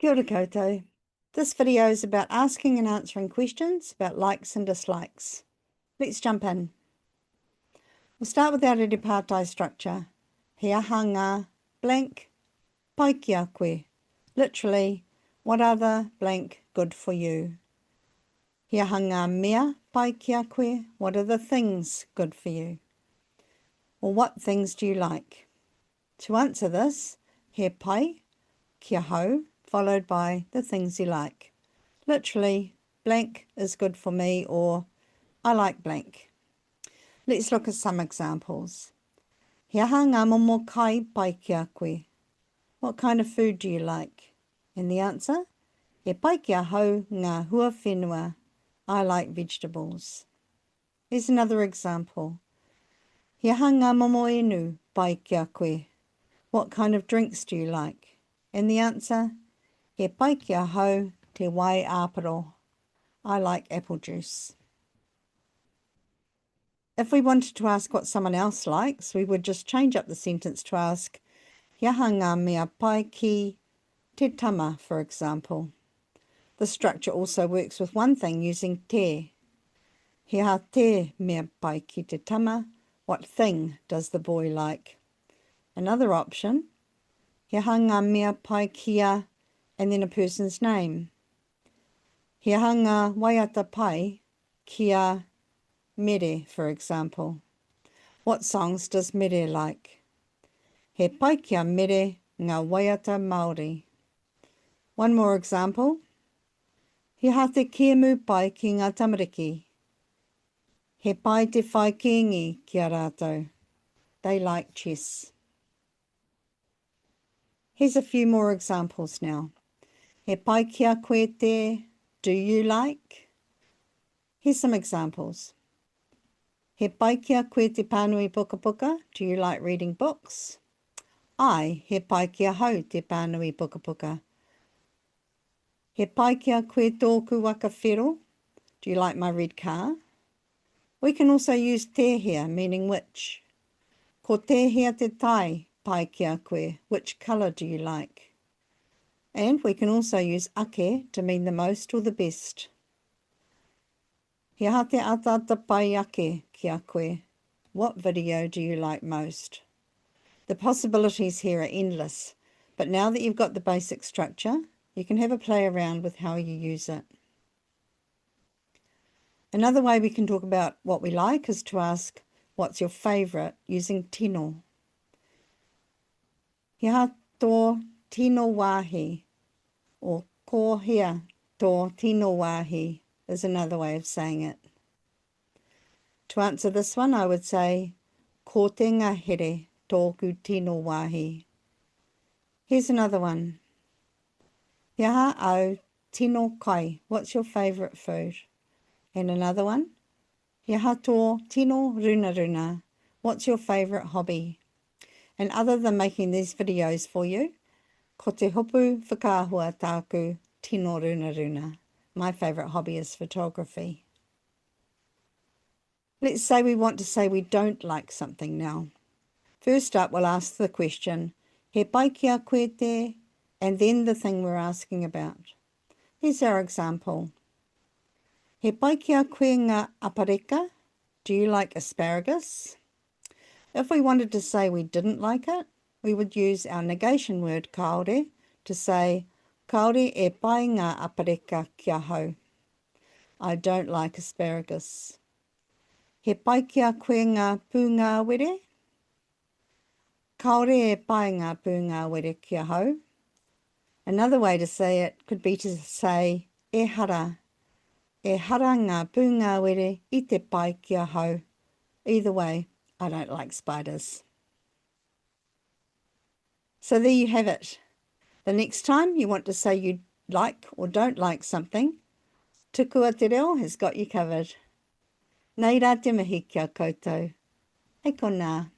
Kia ora koutou. This video is about asking and answering questions about likes and dislikes. Let's jump in. We'll start with our rerepa structure. He aha ngā blank pai ki a koe. Literally, what are the blank good for you? He aha ngā mea pai ki a koe. What are the things good for you? Or what things do you like? To answer this, he pai ki ahau, followed by the things you like. Literally, blank is good for me, or I like blank. Let's look at some examples. He aha ngā momo kai pai ki a koe. What kind of food do you like? And the answer, he pai ki ahau ngā hua whenua. I like vegetables. Here's another example. He aha ngā momo enu pai ki a koe. What kind of drinks do you like? And the answer, he pai ki ahau te wai āparo. I like apple juice. If we wanted to ask what someone else likes, we would just change up the sentence to ask, he aha ngā mea pai ki te tama, for example. The structure also works with one thing using te. He aha te mea pai ki te tama. What thing does the boy like? Another option, he aha ngā mea pai kia, and then a person's name. He aha ngā waiata pai kia mere, for example. What songs does mere like? He pai kia mere ngā waiata Māori. One more example. He aha te kēmu pai ki ngā tamariki. He pai te whai kēngi ki a rātou. They like chess. Here's a few more examples now. He pai kia koe te, do you like? Here's some examples. He pai kia koe te pānui puka puka, do you like reading books? He pai kia hau te pānui puka puka. He pai kia koe tōku waka whero, do you like my red car? We can also use tēhea, meaning which. Ko tēhea te tai pai kia koe, which colour do you like? And we can also use ake to mean the most or the best. He aha te atata pai ake ki a koe. What video do you like most? The possibilities here are endless, but now that you've got the basic structure, you can have a play around with how you use it. Another way we can talk about what we like is to ask, what's your favourite, using tino. He aha tō tino wāhi, or ko hea tō tino wāhi is another way of saying it. To answer this one, I would say, ko te ngahere tōku tino wāhi. Here's another one. He aha au tino kai, what's your favourite food? And another one. He aha tō tino runa runa, what's your favourite hobby? And other than making these videos for you, ko te hopu whakaahua tāku tino runa runa. My favourite hobby is photography. Let's say we want to say we don't like something now. First up, we'll ask the question, he pai kia koe te, and then the thing we're asking about. Here's our example. He pai kia koe ngā apareka, do you like asparagus? If we wanted to say we didn't like it, we would use our negation word kāore to say, kāore e pai ngā apareka kia hau. I don't like asparagus. He pai kia koe ngā pūngā were? Kāore e pai ngā pūngā were kia hau. Another way to say it could be to say, ehara. Ehara ngā pūngā were I te pai kia hau. Either way, I don't like spiders. So there you have it. The next time you want to say you like or don't like something, Tukua te reo has got you covered. Nei rā te mihi kia koutou. Hei konā.